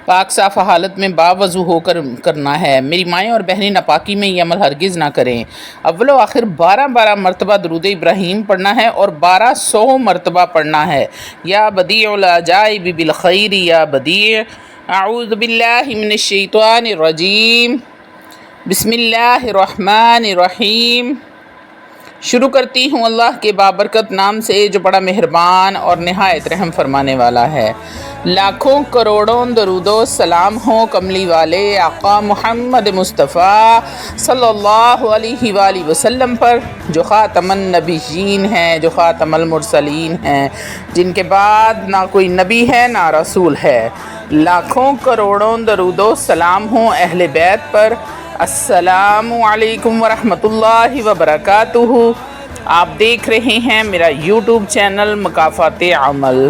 پاک صاف حالت میں باوضو ہو کر کرنا ہے۔ میری مائیں اور بہنیں ناپاکی میں یہ عمل ہرگز نہ کریں۔ اول و آخر 12 مرتبہ درود ابراہیم پڑھنا ہے اور 1200 مرتبہ پڑھنا ہے۔ یا بدیع العجائب بالخیر یا بدیع، اعوذ باللہ من الشیطان الرجیم، بسم اللہ الرحمن الرحیم۔ شروع کرتی ہوں اللہ کے بابرکت نام سے جو بڑا مہربان اور نہایت رحم فرمانے والا ہے۔ لاکھوں کروڑوں درود و سلام ہوں کملی والے آقا محمد مصطفیٰ صلی اللہ علیہ وآلہ وسلم پر، جو خاتم النبیین ہیں، جو خاتم المرسلین ہیں، جن کے بعد نہ کوئی نبی ہے نہ رسول ہے۔ لاکھوں کروڑوں درود و سلام ہوں اہل بیت پر۔ السلام علیکم ورحمۃ اللہ وبرکاتہ۔ آپ دیکھ رہے ہیں میرا یوٹیوب چینل مکافات عمل۔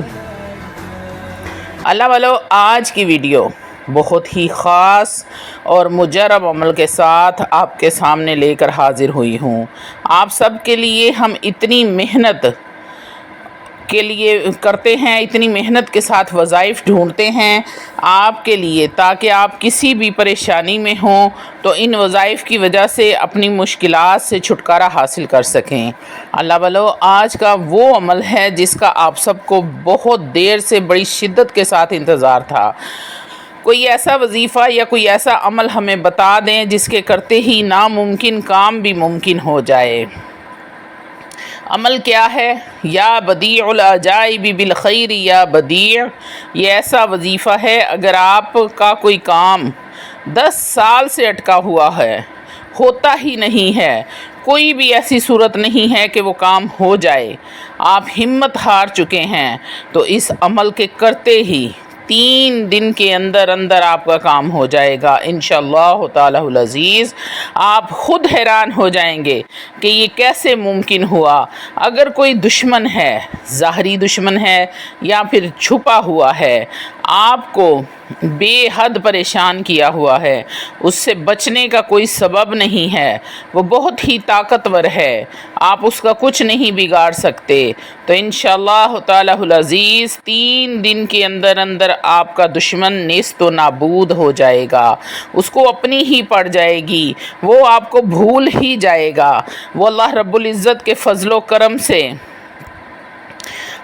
اللہ والو، آج کی ویڈیو بہت ہی خاص اور مجرب عمل کے ساتھ آپ کے سامنے لے کر حاضر ہوئی ہوں۔ آپ سب کے لیے ہم اتنی محنت کے لیے کرتے ہیں، اتنی محنت کے ساتھ وظائف ڈھونڈتے ہیں آپ کے لیے، تاکہ آپ کسی بھی پریشانی میں ہوں تو ان وظائف کی وجہ سے اپنی مشکلات سے چھٹکارا حاصل کر سکیں۔ اللہ والو، آج کا وہ عمل ہے جس کا آپ سب کو بہت دیر سے بڑی شدت کے ساتھ انتظار تھا۔ کوئی ایسا وظیفہ یا کوئی ایسا عمل ہمیں بتا دیں جس کے کرتے ہی ناممکن کام بھی ممکن ہو جائے۔ عمل کیا ہے؟ یا بدیع العجائب بالخیر یا بدیع، یہ ایسا وظیفہ ہے اگر آپ کا کوئی کام 10 سال سے اٹکا ہوا ہے، ہوتا ہی نہیں ہے، کوئی بھی ایسی صورت نہیں ہے کہ وہ کام ہو جائے، آپ ہمت ہار چکے ہیں، تو اس عمل کے کرتے ہی 3 دن کے اندر اندر آپ کا کام ہو جائے گا انشاءاللہ تعالی العزیز۔ آپ خود حیران ہو جائیں گے کہ یہ کیسے ممکن ہوا۔ اگر کوئی دشمن ہے، ظاہری دشمن ہے یا پھر چھپا ہوا ہے، آپ کو بے حد پریشان کیا ہوا ہے، اس سے بچنے کا کوئی سبب نہیں ہے، وہ بہت ہی طاقتور ہے، آپ اس کا کچھ نہیں بگاڑ سکتے، تو انشاءاللہ تعالی العزیز 3 دن کے اندر اندر آپ کا دشمن نیست و نابود ہو جائے گا، اس کو اپنی ہی پڑ جائے گی، وہ آپ کو بھول ہی جائے گا، وہ اللہ رب العزت کے فضل و کرم سے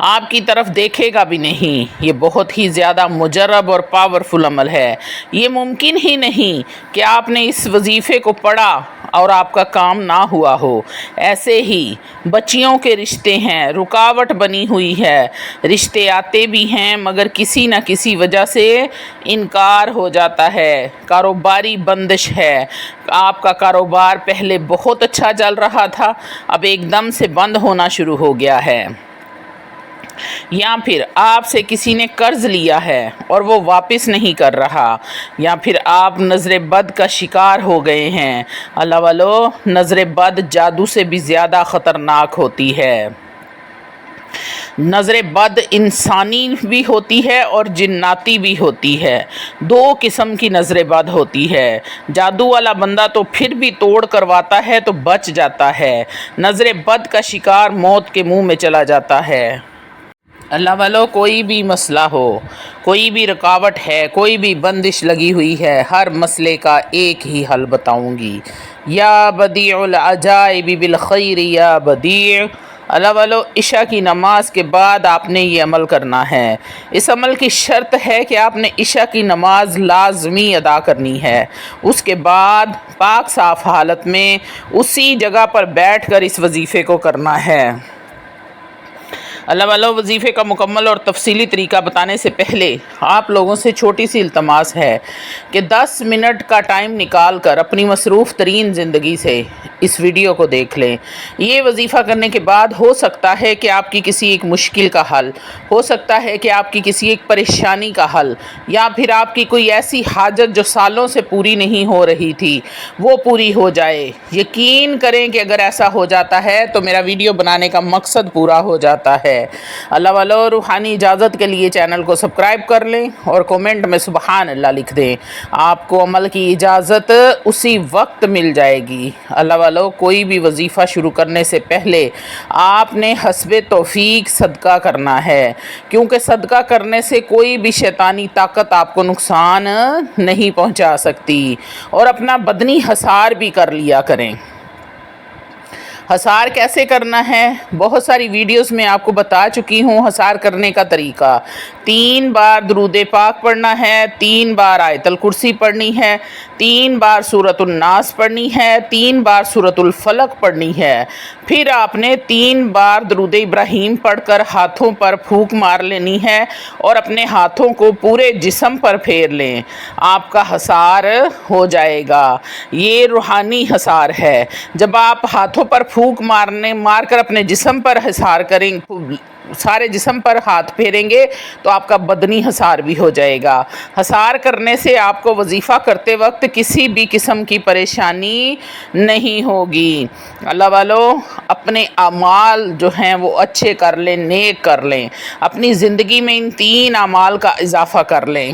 آپ کی طرف دیکھے گا بھی نہیں۔ یہ بہت ہی زیادہ مجرب اور پاورفل عمل ہے۔ یہ ممکن ہی نہیں کہ آپ نے اس وظیفے کو پڑھا اور آپ کا کام نہ ہوا ہو۔ ایسے ہی بچیوں کے رشتے ہیں، رکاوٹ بنی ہوئی ہے، رشتے آتے بھی ہیں مگر کسی نہ کسی وجہ سے انکار ہو جاتا ہے، کاروباری بندش ہے، آپ کا کاروبار پہلے بہت اچھا چل رہا تھا، اب ایک دم سے بند ہونا شروع ہو گیا ہے، یا پھر آپ سے کسی نے قرض لیا ہے اور وہ واپس نہیں کر رہا، یا پھر آپ نظر بد کا شکار ہو گئے ہیں۔ اللہ والو، نظر بد جادو سے بھی زیادہ خطرناک ہوتی ہے۔ نظر بد انسانی بھی ہوتی ہے اور جناتی بھی ہوتی ہے، 2 قسم کی نظر بد ہوتی ہے۔ جادو والا بندہ تو پھر بھی توڑ کرواتا ہے تو بچ جاتا ہے، نظر بد کا شکار موت کے منہ میں چلا جاتا ہے۔ اللہ والو، کوئی بھی مسئلہ ہو، کوئی بھی رکاوٹ ہے، کوئی بھی بندش لگی ہوئی ہے، ہر مسئلے کا ایک ہی حل بتاؤں گی۔ یا بدیع العجائب بالخیر یا بدیع۔ اللہ والو، عشاء کی نماز کے بعد آپ نے یہ عمل کرنا ہے۔ اس عمل کی شرط ہے کہ آپ نے عشاء کی نماز لازمی ادا کرنی ہے، اس کے بعد پاک صاف حالت میں اسی جگہ پر بیٹھ کر اس وظیفے کو کرنا ہے۔ اللہ والو، وظیفے کا مکمل اور تفصیلی طریقہ بتانے سے پہلے آپ لوگوں سے چھوٹی سی التماس ہے کہ 10 منٹ کا ٹائم نکال کر اپنی مصروف ترین زندگی سے اس ویڈیو کو دیکھ لیں۔ یہ وظیفہ کرنے کے بعد ہو سکتا ہے کہ آپ کی کسی ایک مشکل کا حل، ہو سکتا ہے کہ آپ کی کسی ایک پریشانی کا حل، یا پھر آپ کی کوئی ایسی حاجت جو سالوں سے پوری نہیں ہو رہی تھی وہ پوری ہو جائے۔ یقین کریں کہ اگر ایسا ہو جاتا ہے تو میرا ویڈیو بنانے کا مقصد پورا ہو جاتا ہے۔ ہے۔ اللہ والو روحانی اجازت کے لیے چینل کو سبسکرائب کر لیں اور کومنٹ میں سبحان اللہ لکھ دیں، آپ کو عمل کی اجازت اسی وقت مل جائے گی۔ اللہ والو کوئی بھی وظیفہ شروع کرنے سے پہلے آپ نے حسب توفیق صدقہ کرنا ہے، کیونکہ صدقہ کرنے سے کوئی بھی شیطانی طاقت آپ کو نقصان نہیں پہنچا سکتی، اور اپنا بدنی حصار بھی کر لیا کریں۔ حصار کیسے کرنا ہے بہت ساری ویڈیوز میں آپ کو بتا چکی ہوں۔ حصار کرنے کا طریقہ 3 بار درود پاک پڑھنا ہے، 3 بار آیت الکرسی پڑھنی ہے، 3 بار سورۃ الناس پڑھنی ہے، 3 بار سورۃ الفلق پڑھنی ہے، پھر آپ نے 3 بار درود ابراہیم پڑھ کر ہاتھوں پر پھونک مار لینی ہے اور اپنے ہاتھوں کو پورے جسم پر پھیر لیں، آپ کا حصار ہو جائے گا۔ یہ روحانی حصار ہے۔ جب آپ ہاتھوں پر پھونک مار کر اپنے جسم پر حصار کریں، سارے جسم پر ہاتھ پھیریں گے تو آپ کا بدنی حصار بھی ہو جائے گا۔ حصار کرنے سے آپ کو وظیفہ کرتے وقت کسی بھی قسم کی پریشانی نہیں ہوگی۔ اللہ والو اپنے اعمال جو ہیں وہ اچھے کر لیں، نیک کر لیں، اپنی زندگی میں ان 3 اعمال کا اضافہ کر لیں۔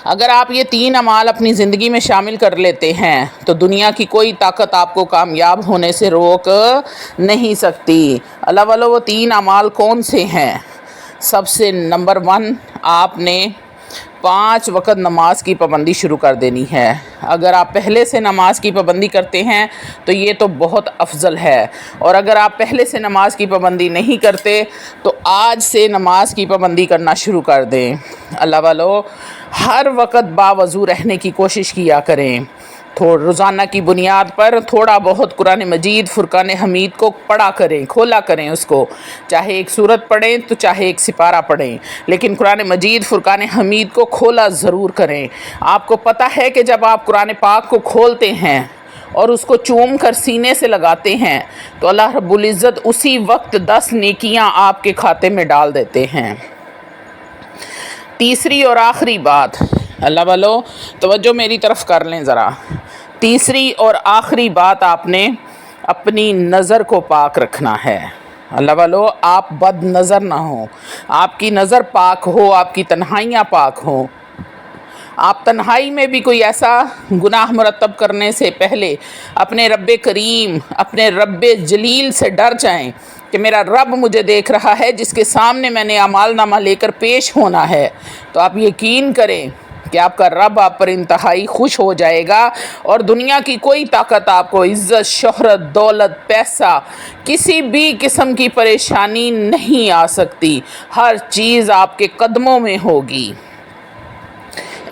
اگر آپ یہ 3 اعمال اپنی زندگی میں شامل کر لیتے ہیں تو دنیا کی کوئی طاقت آپ کو کامیاب ہونے سے روک نہیں سکتی۔ اللہ والو وہ 3 اعمال کون سے ہیں؟ سب سے نمبر 1، آپ نے 5 وقت نماز کی پابندی شروع کر دینی ہے۔ اگر آپ پہلے سے نماز کی پابندی کرتے ہیں تو یہ تو بہت افضل ہے، اور اگر آپ پہلے سے نماز کی پابندی نہیں کرتے تو آج سے نماز کی پابندی کرنا شروع کر دیں۔ اللہ والو ہر وقت باوضو رہنے کی کوشش کیا کریں۔ روزانہ کی بنیاد پر تھوڑا بہت قرآن مجید فرقان حمید کو پڑھا کریں، کھولا کریں اس کو، چاہے ایک سورت پڑھیں تو چاہے ایک سپارہ پڑھیں، لیکن قرآن مجید فرقان حمید کو کھولا ضرور کریں۔ آپ کو پتہ ہے کہ جب آپ قرآن پاک کو کھولتے ہیں اور اس کو چوم کر سینے سے لگاتے ہیں تو اللہ رب العزت اسی وقت 10 نیکیاں آپ کے کھاتے میں ڈال دیتے ہیں۔ تیسری اور آخری بات، اللہ والو توجہ میری طرف کر لیں ذرا، تیسری اور آخری بات، آپ نے اپنی نظر کو پاک رکھنا ہے۔ اللہ والو آپ بد نظر نہ ہوں، آپ کی نظر پاک ہو، آپ کی تنہائیاں پاک ہوں۔ آپ تنہائی میں بھی کوئی ایسا گناہ مرتب کرنے سے پہلے اپنے رب کریم، اپنے رب جلیل سے ڈر جائیں کہ میرا رب مجھے دیکھ رہا ہے، جس کے سامنے میں نے اعمال نامہ لے کر پیش ہونا ہے۔ تو آپ یقین کریں کہ آپ کا رب آپ پر انتہائی خوش ہو جائے گا، اور دنیا کی کوئی طاقت آپ کو عزت، شہرت، دولت، پیسہ، کسی بھی قسم کی پریشانی نہیں آ سکتی۔ ہر چیز آپ کے قدموں میں ہوگی۔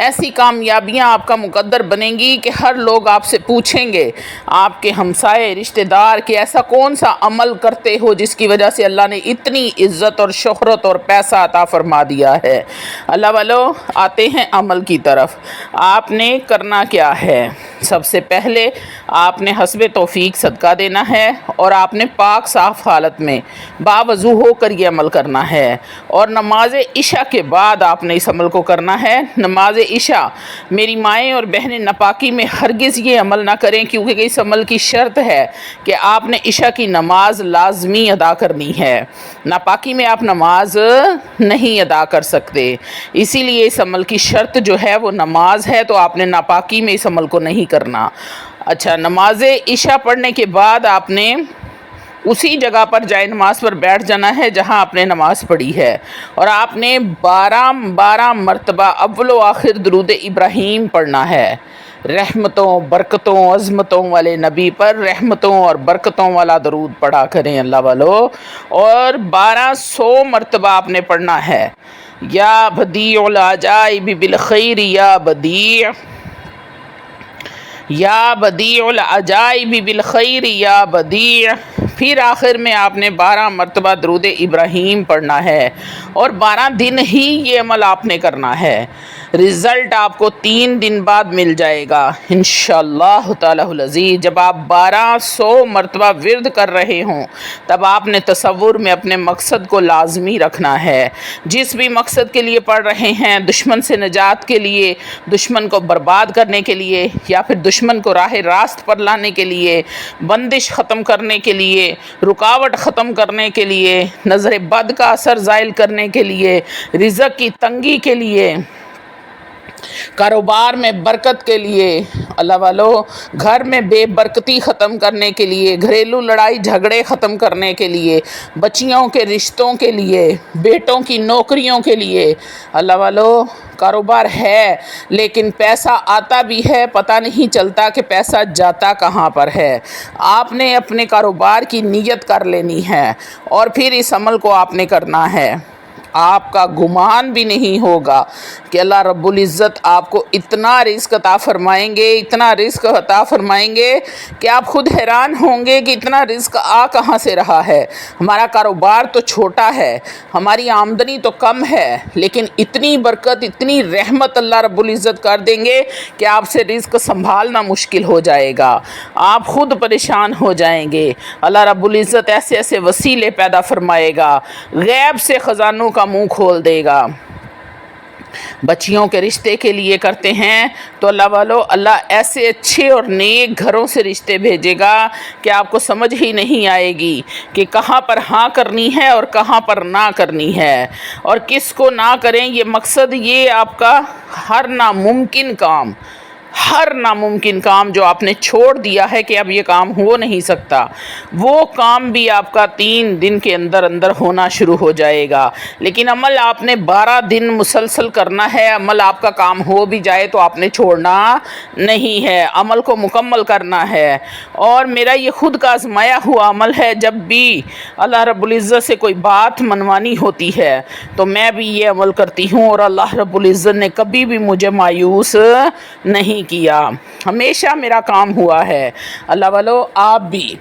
ایسی کامیابیاں آپ کا مقدر بنیں گی کہ ہر لوگ آپ سے پوچھیں گے، آپ کے ہمسائے، رشتہ دار، کہ ایسا کون سا عمل کرتے ہو جس کی وجہ سے اللہ نے اتنی عزت اور شہرت اور پیسہ عطا فرما دیا ہے۔ اللہ والو آتے ہیں عمل کی طرف۔ آپ نے کرنا کیا ہے؟ سب سے پہلے آپ نے حسب توفیق صدقہ دینا ہے، اور آپ نے پاک صاف حالت میں باوضو ہو کر یہ عمل کرنا ہے، اور نماز عشاء کے بعد آپ نے اس عمل کو کرنا ہے۔ نماز عشاء میری مائیں اور بہنیں ناپاکی میں ہرگز یہ عمل نہ کریں، کیونکہ اس عمل کی شرط ہے کہ آپ نے عشاء کی نماز لازمی ادا کرنی ہے۔ ناپاکی میں آپ نماز نہیں ادا کر سکتے، اسی لیے اس عمل کی شرط جو ہے وہ نماز ہے، تو آپ نے ناپاکی میں اس عمل کو نہیں کرنا۔ اچھا، نماز عشاء پڑھنے کے بعد آپ نے اسی جگہ پر جائے نماز پر بیٹھ جانا ہے جہاں آپ نے نماز پڑھی ہے، اور آپ نے 12 مرتبہ اول و آخر درود ابراہیم پڑھنا ہے۔ رحمتوں، برکتوں، عظمتوں والے نبی پر رحمتوں اور برکتوں والا درود پڑھا کریں اللہ والو، اور 1200 مرتبہ آپ نے پڑھنا ہے۔ یا بدیع العجائب بالخیر یا بدیع، یا بدیع العجائب بالخیر یا بدیع۔ پھر آخر میں آپ نے 12 مرتبہ درود ابراہیم پڑھنا ہے، اور 12 دن ہی یہ عمل آپ نے کرنا ہے۔ رزلٹ آپ کو 3 دن بعد مل جائے گا انشاءاللہ تعالی العزیز۔ جب آپ 1200 مرتبہ ورد کر رہے ہوں تب آپ نے تصور میں اپنے مقصد کو لازمی رکھنا ہے۔ جس بھی مقصد کے لیے پڑھ رہے ہیں، دشمن سے نجات کے لیے، دشمن کو برباد کرنے کے لیے، یا پھر دشمن کو راہ راست پر لانے کے لیے، بندش ختم کرنے کے لیے، رکاوٹ ختم کرنے کے لیے، نظر بد کا اثر زائل کرنے کے لیے، رزق کی تنگی کے لیے، کاروبار میں برکت کے لیے، اللہ والو گھر میں بے برکتی ختم کرنے کے لیے، گھریلو لڑائی جھگڑے ختم کرنے کے لیے، بچیوں کے رشتوں کے لیے، بیٹوں کی نوکریوں کے لیے، اللہ والو کاروبار ہے لیکن پیسہ آتا بھی ہے، پتہ نہیں چلتا کہ پیسہ جاتا کہاں پر ہے۔ آپ نے اپنے کاروبار کی نیت کر لینی ہے اور پھر اس عمل کو آپ نے کرنا ہے۔ آپ کا گمان بھی نہیں ہوگا کہ اللہ رب العزت آپ کو اتنا رزق عطا فرمائیں گے، اتنا رزق عطا فرمائیں گے کہ آپ خود حیران ہوں گے کہ اتنا رزق کہاں سے رہا ہے۔ ہمارا کاروبار تو چھوٹا ہے، ہماری آمدنی تو کم ہے، لیکن اتنی برکت، اتنی رحمت اللہ رب العزت کر دیں گے کہ آپ سے رزق سنبھالنا مشکل ہو جائے گا، آپ خود پریشان ہو جائیں گے۔ اللہ رب العزت ایسے ایسے وسیلے پیدا فرمائے گا، غیب سے خزانوں کا منہ کھول دے گا۔ بچیوں کے رشتے کے لیے کرتے ہیں تو اللہ والو اللہ ایسے اچھے اور نیک گھروں سے رشتے بھیجے گا کہ آپ کو سمجھ ہی نہیں آئے گی کہ کہاں پر ہاں کرنی ہے اور کہاں پر نہ کرنی ہے، اور کس کو نہ کریں۔ یہ مقصد، یہ آپ کا ہر ناممکن کام جو آپ نے چھوڑ دیا ہے کہ اب یہ کام ہو نہیں سکتا، وہ کام بھی آپ کا 3 دن کے اندر اندر ہونا شروع ہو جائے گا۔ لیکن عمل آپ نے 12 دن مسلسل کرنا ہے۔ عمل آپ کا کام ہو بھی جائے تو آپ نے چھوڑنا نہیں ہے، عمل کو مکمل کرنا ہے۔ اور میرا یہ خود کا آزمایا ہوا عمل ہے، جب بھی اللہ رب العزت سے کوئی بات منوانی ہوتی ہے تو میں بھی یہ عمل کرتی ہوں، اور اللہ رب العزت نے کبھی بھی مجھے مایوس نہیں کیا، ہمیشہ میرا کام ہوا ہے۔ اللہ والو آپ بھی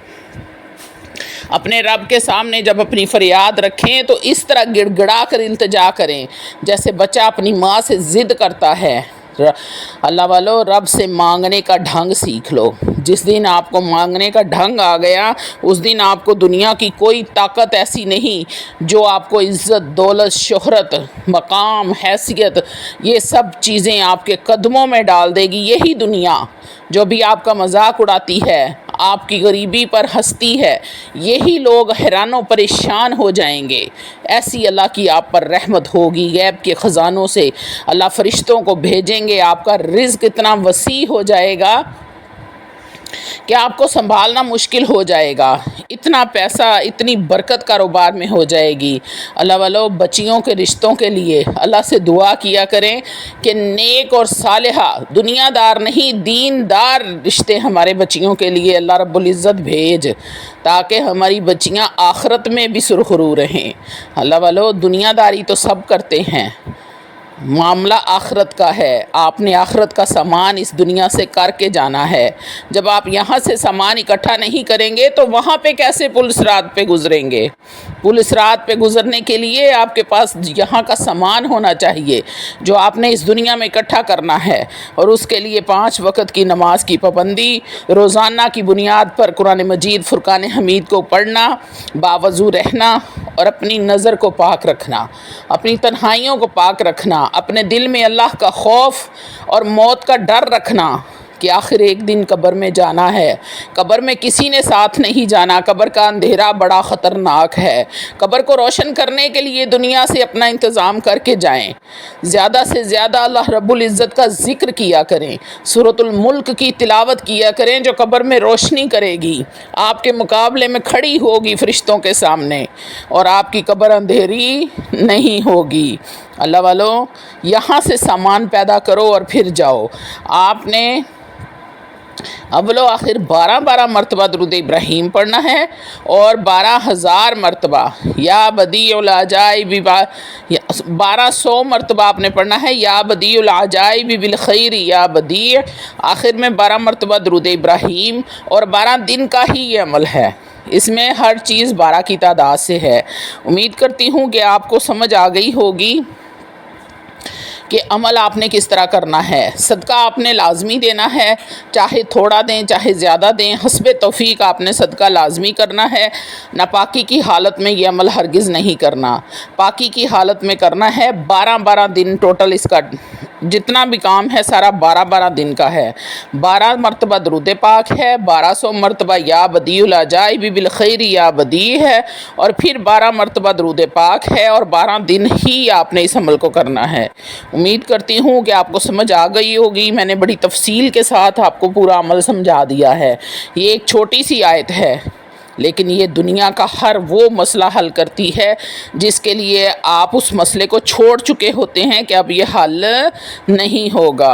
اپنے رب کے سامنے جب اپنی فریاد رکھیں تو اس طرح گڑ گڑا کر التجا کریں جیسے بچہ اپنی ماں سے ضد کرتا ہے۔ اللہ والو رب سے مانگنے کا ڈھنگ سیکھ لو۔ جس دن آپ کو مانگنے کا ڈھنگ آ گیا، اس دن آپ کو دنیا کی کوئی طاقت ایسی نہیں جو آپ کو عزت، دولت، شہرت، مقام، حیثیت، یہ سب چیزیں آپ کے قدموں میں ڈال دے گی۔ یہی دنیا جو بھی آپ کا مذاق اڑاتی ہے، آپ کی غریبی پر ہنستی ہے، یہی لوگ حیران و پریشان ہو جائیں گے۔ ایسی اللہ کی آپ پر رحمت ہوگی، غیب کے خزانوں سے اللہ فرشتوں کو بھیجیں گے، آپ کا رزق اتنا وسیع ہو جائے گا کہ آپ کو سنبھالنا مشکل ہو جائے گا۔ اتنا پیسہ، اتنی برکت کاروبار میں ہو جائے گی۔ اللہ والو بچیوں کے رشتوں کے لیے اللہ سے دعا کیا کریں کہ نیک اور صالحہ، دنیا دار نہیں دیندار رشتے ہمارے بچیوں کے لیے اللہ رب العزت بھیج، تاکہ ہماری بچیاں آخرت میں بھی سرخرو رہیں۔ اللہ والو دنیا داری تو سب کرتے ہیں، معاملہ آخرت کا ہے۔ آپ نے آخرت کا سامان اس دنیا سے کر کے جانا ہے۔ جب آپ یہاں سے سامان اکٹھا نہیں کریں گے تو وہاں پہ کیسے پل صراط پہ گزریں گے؟ پل صراط پہ گزرنے کے لیے آپ کے پاس یہاں کا سامان ہونا چاہیے جو آپ نے اس دنیا میں اکٹھا کرنا ہے، اور اس کے لیے 5 وقت کی نماز کی پابندی، روزانہ کی بنیاد پر قرآن مجید فرقان حمید کو پڑھنا، باوضو رہنا، اور اپنی نظر کو پاک رکھنا، اپنی تنہائیوں کو پاک رکھنا، اپنے دل میں اللہ کا خوف اور موت کا ڈر رکھنا کہ آخر ایک دن قبر میں جانا ہے۔ قبر میں کسی نے ساتھ نہیں جانا، قبر کا اندھیرا بڑا خطرناک ہے۔ قبر کو روشن کرنے کے لیے دنیا سے اپنا انتظام کر کے جائیں، زیادہ سے زیادہ اللہ رب العزت کا ذکر کیا کریں، سورۃ الملک کی تلاوت کیا کریں جو قبر میں روشنی کرے گی، آپ کے مقابلے میں کھڑی ہوگی فرشتوں کے سامنے، اور آپ کی قبر اندھیری نہیں ہوگی۔ اللہ والو یہاں سے سامان پیدا کرو اور پھر جاؤ۔ آپ نے اول و آخر 12 مرتبہ درود ابراہیم پڑھنا ہے، اور 12,000 مرتبہ یا بدیع العجائب، 1200 مرتبہ آپ نے پڑھنا ہے یا بدیع العجائب بالخیر یا بدیع۔ آخر میں 12 مرتبہ درود ابراہیم، اور 12 دن کا ہی یہ عمل ہے، اس میں ہر چیز 12 کی تعداد سے ہے۔ امید کرتی ہوں کہ آپ کو سمجھ آ گئی ہوگی کہ عمل آپ نے کس طرح کرنا ہے۔ صدقہ آپ نے لازمی دینا ہے، چاہے تھوڑا دیں چاہے زیادہ دیں، حسب توفیق آپ نے صدقہ لازمی کرنا ہے۔ ناپاکی کی حالت میں یہ عمل ہرگز نہیں کرنا، پاکی کی حالت میں کرنا ہے۔ 12 دن ٹوٹل اس کا جتنا بھی کام ہے سارا 12 دن کا ہے۔ 12 مرتبہ درود پاک ہے، 1200 مرتبہ یا بدیع العجائب بالخیر یا بدیع ہے، اور پھر 12 مرتبہ درود پاک ہے، اور 12 دن ہی آپ نے اس عمل کو کرنا ہے۔ امید کرتی ہوں کہ آپ کو سمجھ آ گئی ہوگی، میں نے بڑی تفصیل کے ساتھ آپ کو پورا عمل سمجھا دیا ہے۔ یہ ایک چھوٹی سی آیت ہے، لیکن یہ دنیا کا ہر وہ مسئلہ حل کرتی ہے جس کے لیے آپ اس مسئلے کو چھوڑ چکے ہوتے ہیں کہ اب یہ حل نہیں ہوگا۔